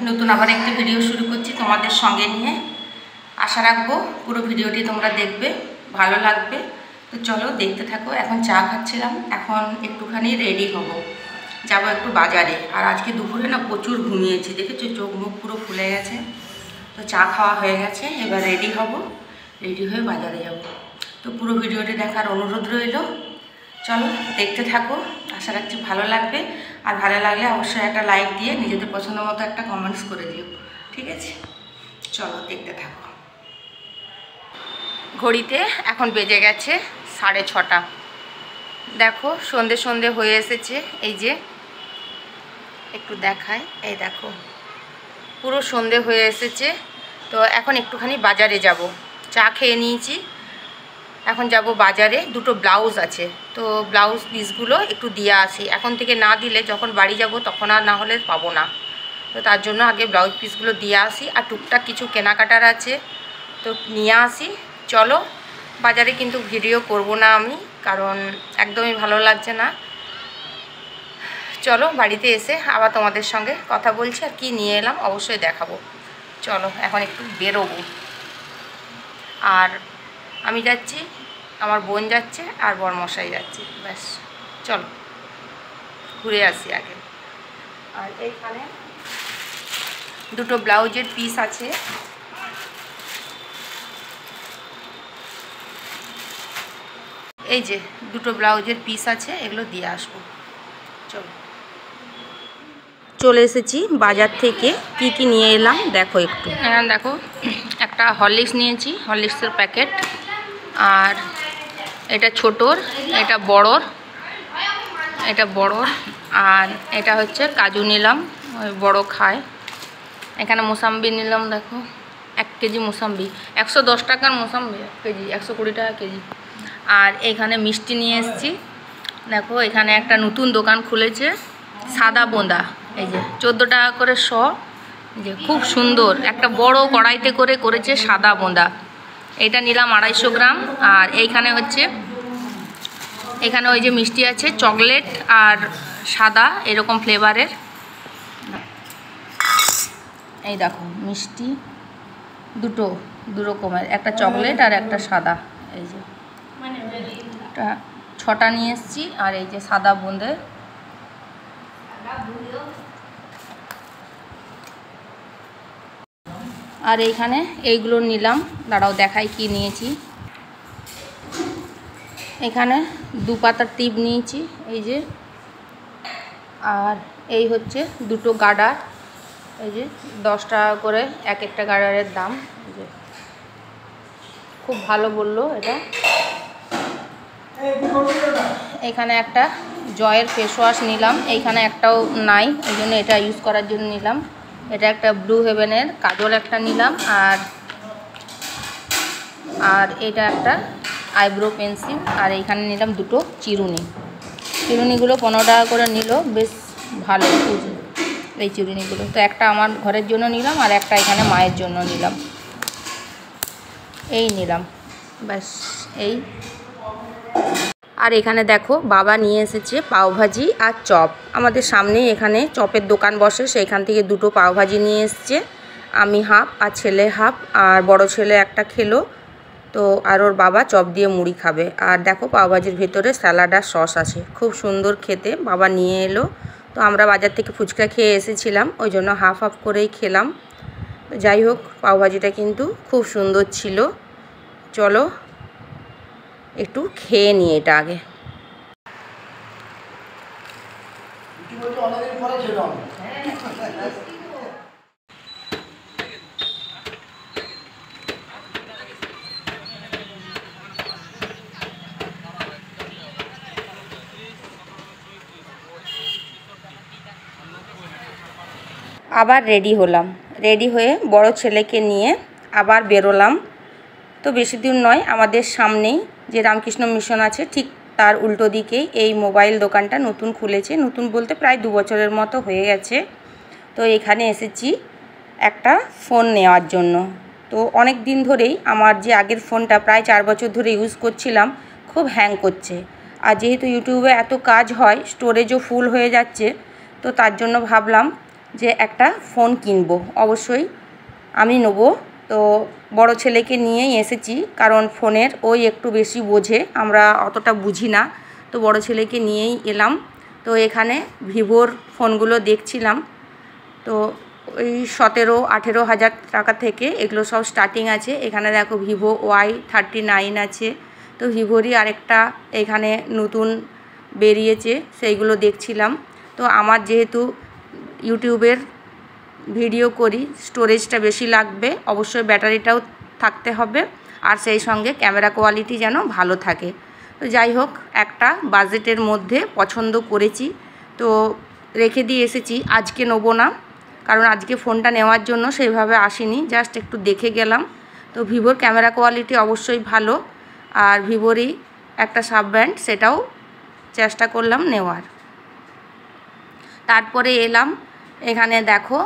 নতুন আবার একটা ভিডিও শুরু করছি তোমাদের সঙ্গে নিয়ে। আশা রাখবো পুরো ভিডিওটি তোমরা দেখবে, ভালো লাগবে। তো চলো দেখতে থাকো। এখন চা খাচ্ছিলাম, এখন একটুখানি রেডি হব, যাবো একটু বাজারে। আর আজকে দুপুরে না প্রচুর ঘুমিয়েছি, দেখেছো চোখ মুখ পুরো ফুলে গেছে। তো চা খাওয়া হয়ে গেছে, এবার রেডি হব, রেডি হয়ে বাজারে যাব। তো পুরো ভিডিওটি দেখার অনুরোধ রইল। চলো দেখতে থাকো, আশা রাখছি ভালো লাগবে। আর ভালো লাগলে অবশ্যই একটা লাইক দিয়ে নিজেদের পছন্দ মতো একটা কমেন্টস করে দিও, ঠিক আছে? চলো দেখতে থাকো। ঘড়িতে এখন বেজে গেছে 6:30। দেখো সন্ধে সন্ধে হয়ে এসেছে। এই যে একটু দেখায়, এই দেখো পুরো সন্ধে হয়ে এসেছে। তো এখন একটুখানি বাজারে যাব। চা খেয়ে নিয়েছি, এখন যাব বাজারে। দুটো ব্লাউজ আছে, তো ব্লাউজ পিসগুলো একটু দিয়ে আসি। এখন থেকে না দিলে যখন বাড়ি যাব তখন আর না হলে পাবো না। তো তার জন্য আগে ব্লাউজ পিসগুলো দিয়ে আসি। আর টুকটাক কিছু কেনাকাটার আছে, তো নিয়ে আসি। চলো বাজারে কিন্তু ভিডিও করব না আমি, কারণ একদমই ভালো লাগছে না। চলো বাড়িতে এসে আবার তোমাদের সঙ্গে কথা বলছি, আর কি নিয়ে এলাম অবশ্যই দেখাবো। চলো এখন একটু বেরোবো। আর আমি যাচ্ছি, আমার বোন যাচ্ছে, আর বরমশাই যাচ্ছে। ব্যাস চলো ঘুরে আসি আগে। আর এইখানে দুটো ব্লাউজের পিস আছে, এই যে দুটো ব্লাউজের পিস আছে, এগুলো দিয়ে আসবো। চলো চলে এসেছি বাজার থেকে। কি কি নিয়ে এলাম দেখো একটু। হ্যাঁ দেখো, একটা হরলিক্স নিয়েছি, হরলিক্সের প্যাকেট। আর এটা ছোটোর, এটা বড়োর, এটা বড়োর। আর এটা হচ্ছে কাজু নিলাম, ওই বড়ো খায়। এখানে মোসাম্বি নিলাম, দেখো 1 কেজি মোসাম্বি, 110 টাকার মোসাম্বি 1 কেজি, 120 টাকা কেজি। আর এখানে মিষ্টি নিয়ে এসেছি। দেখো এখানে একটা নতুন দোকান খুলেছে, সাদা বোঁদা। এই যে 14 টাকা করে শ, যে খুব সুন্দর একটা বড় কড়াইতে করে করেছে সাদা বোঁদা। এটা নিলাম 250 গ্রাম। আর এইখানে হচ্ছে, এখানে ওই যে মিষ্টি আছে চকলেট আর সাদা এরকম ফ্লেভারের। এই দেখো মিষ্টি দুটো, দু রকমের, একটা চকলেট আর একটা সাদা। এই যে 6টা নিয়ে এসেছি। আর এই যে সাদা বোঁদে, আর এইখানে এইগুলো নিলাম। দাঁড়াও দেখাই কি নিয়েছি। এখানে 2 পাতার টিপ নিয়েছি, এই যে। আর এই হচ্ছে দুটো গার্ডার, এই যে 10 টাকা করে এক একটা গার্ডারের দাম। এই যে খুব ভালো বললো এটা। এখানে একটা জয়ের ফেস ওয়াশ নিলাম, এইখানে একটাও নাই, এই জন্য এটা ইউজ করার জন্য নিলাম। এটা একটা ব্লু হেভেনের কাজল একটা নিলাম। আর এটা একটা আইব্রো পেন্সিল। আর এইখানে নিলাম দুটো চিরুনি। চিরুনিগুলো 15 টাকা করে নিল, বেশ ভালো এই চিরুনিগুলো। তো একটা আমার ঘরের জন্য নিলাম, আর একটা এখানে মায়ের জন্য নিলাম। এই নিলাম, ব্যাস এই। আর এখানে দেখো বাবা নিয়ে এসেছে পাওভাজি আর চপ। আমাদের সামনেই এখানে চপের দোকান বসে, সেইখান থেকে দুটো পাওভাজি নিয়ে এসছে। আমি হাফ আর ছেলে হাফ, আর বড় ছেলে একটা খেলো। তো আর ওর বাবা চপ দিয়ে মুড়ি খাবে। আর দেখো পাওভাজির ভেতরে স্যালাড আর সস আছে, খুব সুন্দর খেতে। বাবা নিয়ে এলো। তো আমরা বাজার থেকে ফুচকা খেয়ে এসেছিলাম, ওই জন্য হাফ হাফ করেই খেলাম। যাই হোক পাওভাজিটা কিন্তু খুব সুন্দর ছিল। চলো একটু খেয়ে নিই এটা আগে। আবার রেডি হলাম, রেডি হয়ে বড় ছেলেকে নিয়ে আবার বেরোলাম। তো বেশি দূর নয়, আমাদের সামনেই যে রামকৃষ্ণ মিশন আছে ঠিক তার উল্টো দিকেই এই মোবাইল দোকানটা নতুন খুলেছে। নতুন বলতে প্রায় 2 বছরের মতো হয়ে গেছে। তো এখানে এসেছি একটা ফোন নেওয়ার জন্য। তো অনেক দিন ধরেই আমার যে আগের ফোনটা প্রায় 4 বছর ধরে ইউজ করছিলাম, খুব হ্যাং করছে। আর যেহেতু ইউটিউবে এত কাজ হয়, স্টোরেজও ফুল হয়ে যাচ্ছে। তো তার জন্য ভাবলাম যে একটা ফোন কিনবো, অবশ্যই আমি নেব। তো বড় ছেলেকে নিয়েই এসেছি, কারণ ফোনের ওই একটু বেশি বোঝে, আমরা অতটা বুঝি না। তো বড় ছেলেকে নিয়েই এলাম। তো এখানে ভিভোর ফোনগুলো দেখছিলাম। তো ওই 17-18 হাজার টাকা থেকে এগুলো সব স্টার্টিং আছে। এখানে দেখো ভিভো Y39 আছে। তো ভিভোরই আরেকটা এখানে নতুন বেরিয়েছে, সেইগুলো দেখছিলাম। তো আমার যেহেতু ইউটিউবের ভিডিও করি, স্টোরেজটা বেশি লাগবে, অবশ্যই ব্যাটারিটাও থাকতে হবে, আর সেই সঙ্গে ক্যামেরা কোয়ালিটি যেন ভালো থাকে। তো যাই হোক, একটা বাজেটের মধ্যে পছন্দ করেছি, তো রেখে দিয়ে এসেছি। আজকে নেবো না, কারণ আজকে ফোনটা নেওয়ার জন্য সেইভাবে আসিনি, জাস্ট একটু দেখে গেলাম। তো ভিভোর ক্যামেরা কোয়ালিটি অবশ্যই ভালো, আর ভিভোরই একটা সাব ব্র্যান্ড, সেটাও চেষ্টা করলাম নেওয়ার। তারপরে এলাম এখানে, দেখো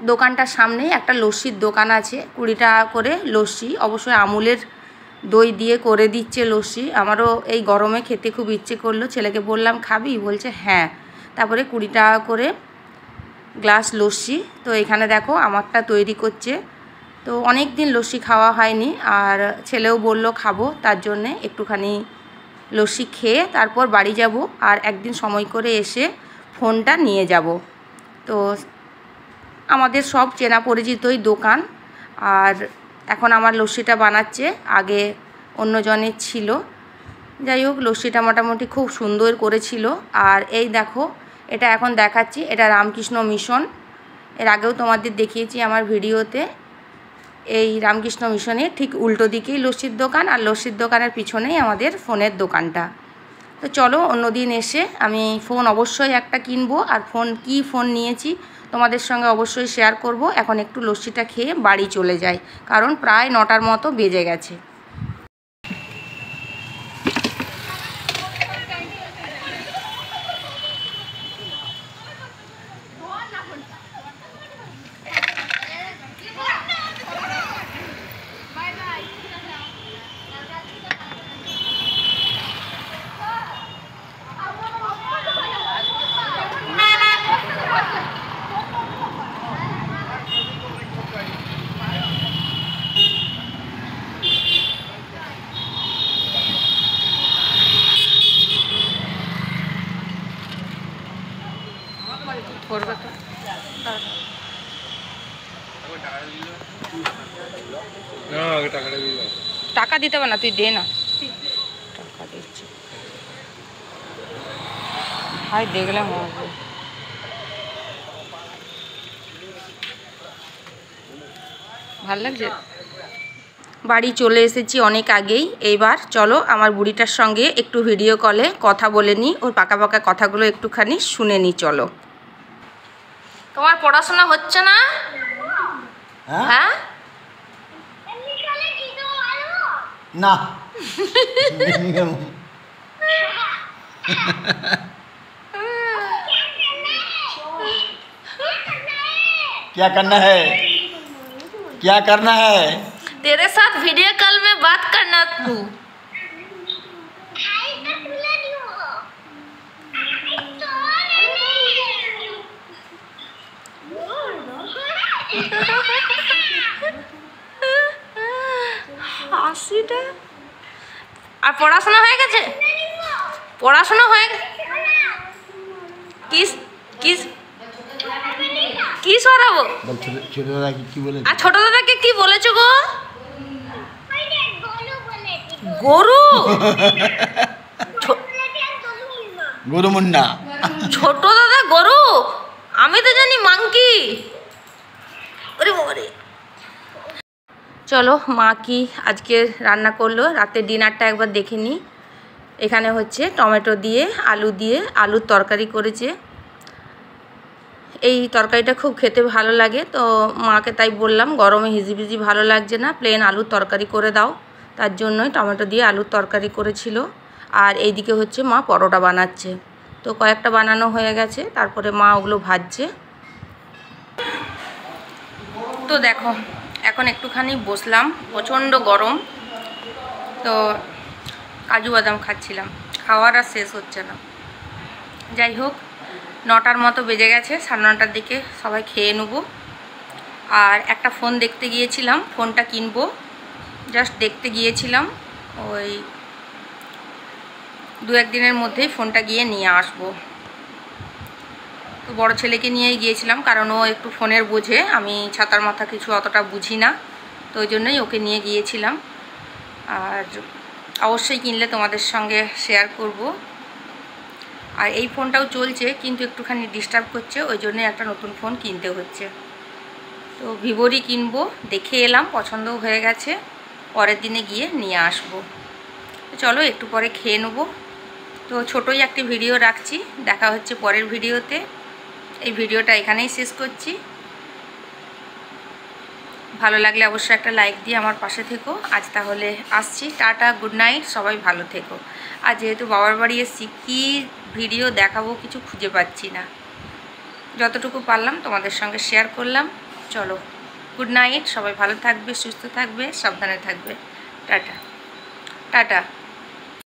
দোকানটার সামনেই একটা লস্যির দোকান আছে, 20 টাকা করে লস্যি, অবশ্যই আমুলের দই দিয়ে করে দিচ্ছে লস্যি। আমারও এই গরমে খেতে খুব ইচ্ছে করলো, ছেলেকে বললাম খাবি, বলছে হ্যাঁ। তারপরে 20 টাকা করে গ্লাস লস্যি। তো এখানে দেখো আমারটা তৈরি করছে। তো অনেক দিন লস্যি খাওয়া হয়নি, আর ছেলেও বলল খাবো, তার জন্যে একটুখানি লস্যি খেয়ে তারপর বাড়ি যাব, আর একদিন সময় করে এসে ফোনটা নিয়ে যাব। তো আমাদের সব চেনা পরিচিতই দোকান, আর এখন আমার লস্যিটা বানাচ্ছে, আগে অন্যজনের ছিল। যাই হোক, লস্যিটা মোটামুটি খুব সুন্দর করেছিল। আর এই দেখো, এটা এখন দেখাচ্ছি, এটা রামকৃষ্ণ মিশন। এর আগেও তোমাদের দেখিয়েছি আমার ভিডিওতে। এই রামকৃষ্ণ মিশনের ঠিক উল্টো দিকেই লস্যির দোকান, আর লস্যির দোকানের পিছনেই আমাদের ফোনের দোকানটা। তো চলো অন্যদিন এসে আমি ফোন অবশ্যই একটা কিনবো, আর কি ফোন নিয়েছি তোমাদের সঙ্গে অবশ্যই শেয়ার করব। এখন একটু লস্যিটা খেয়ে বাড়ি চলে যাই, কারণ প্রায় 9টার মতো বেজে গেছে। করবে তো টাকা দিতে হবে না, তুই দে না, টাকা দিচ্ছি। হাই দেখলে হবে। ভাল লাগছে। বাড়ি চলে এসেছি অনেক আগেই। এইবার চলো আমার বুড়িটার সঙ্গে একটু ভিডিও কলে কথা বলে নিই, ওর পাকা পাকা কথাগুলো একটুখানি শুনে নিই। চলো। তোমার পড়াশোনা হচ্ছে না? হ্যাঁ না। क्या करना है? क्या करना है? तेरे साथ वीडियो कॉल में बात करना तू। হাসিটা। আর পড়াশোনা হয়ে গেছে? পড়াশোনা হয়ে গেছে? কিস কিস কি সরাবো? ছোট দাদাকে কি বলে? আর ছোট দাদাকে কি বলেছো গো? গরু? গরু মুন্না। ছোট দাদা গরু? আমি তো জানি মাংকি। ওরে বাবারে। চলো মা কি আজকে রান্না করলো, রাতের ডিনারটা একবার দেখে নিই। এখানে হচ্ছে টমেটো দিয়ে আলুর তরকারি করেছে। এই তরকারিটা খুব খেতে ভালো লাগে, তো মাকে তাই বললাম গরমে হিজিবিজি ভালো লাগছে না, প্লেন আলুর তরকারি করে দাও। তার জন্যই টমেটো দিয়ে আলুর তরকারি করেছিল। আর এইদিকে হচ্ছে মা পরোটা বানাচ্ছে। তো কয়েকটা বানানো হয়ে গেছে, তারপরে মা ওগুলো ভাজছে। তো দেখো এখন একটুখানি বসলাম, প্রচণ্ড গরম, তো কাজু বাদাম খাচ্ছিলাম, খাওয়ার আর শেষ হচ্ছে না। যাই হোক, 9টার মতো বেজে গেছে, 9:30টার দিকে সবাই খেয়ে নেবো। আর একটা ফোন দেখতে গিয়েছিলাম, ফোনটা কিনবো, জাস্ট দেখতে গিয়েছিলাম। ওই 2-1 দিনের মধ্যেই ফোনটা গিয়ে নিয়ে আসবো। তো বড় ছেলেকে নিয়েই গিয়েছিলাম, কারণ ও একটু ফোনের বোঝে, আমি ছাতার মাথা কিছু অতটা বুঝি না, তো ওই জন্যই ওকে নিয়ে গিয়েছিলাম। আর অবশ্যই কিনলে তোমাদের সঙ্গে শেয়ার করব। আর এই ফোনটাও চলছে, কিন্তু একটুখানি ডিস্টার্ব করছে, ওই জন্যই একটা নতুন ফোন কিনতে হচ্ছে। তো ভিভোরই কিনবো, দেখে এলাম, পছন্দও হয়ে গেছে, পরের দিনে গিয়ে নিয়ে আসবো। চলো একটু পরে খেয়ে নেবো। তো ছোটোই একটি ভিডিও রাখছি, দেখা হচ্ছে পরের ভিডিওতে। এই ভিডিওটা এখানেই শেষ করছি। ভালো লাগলে অবশ্যই একটা লাইক দিয়ে আমার পাশে থেকো। আজ তাহলে আসছি, টাটা, গুড নাইট, সবাই ভালো থেকো। আর যেহেতু বাবার বাড়ি এসেছি, কী ভিডিও দেখাবো কিছু খুঁজে পাচ্ছি না, যতটুকু পারলাম তোমাদের সঙ্গে শেয়ার করলাম। চলো, গুড নাইট, সবাই ভালো থাকবে, সুস্থ থাকবে, সাবধানে থাকবে। Tata tata.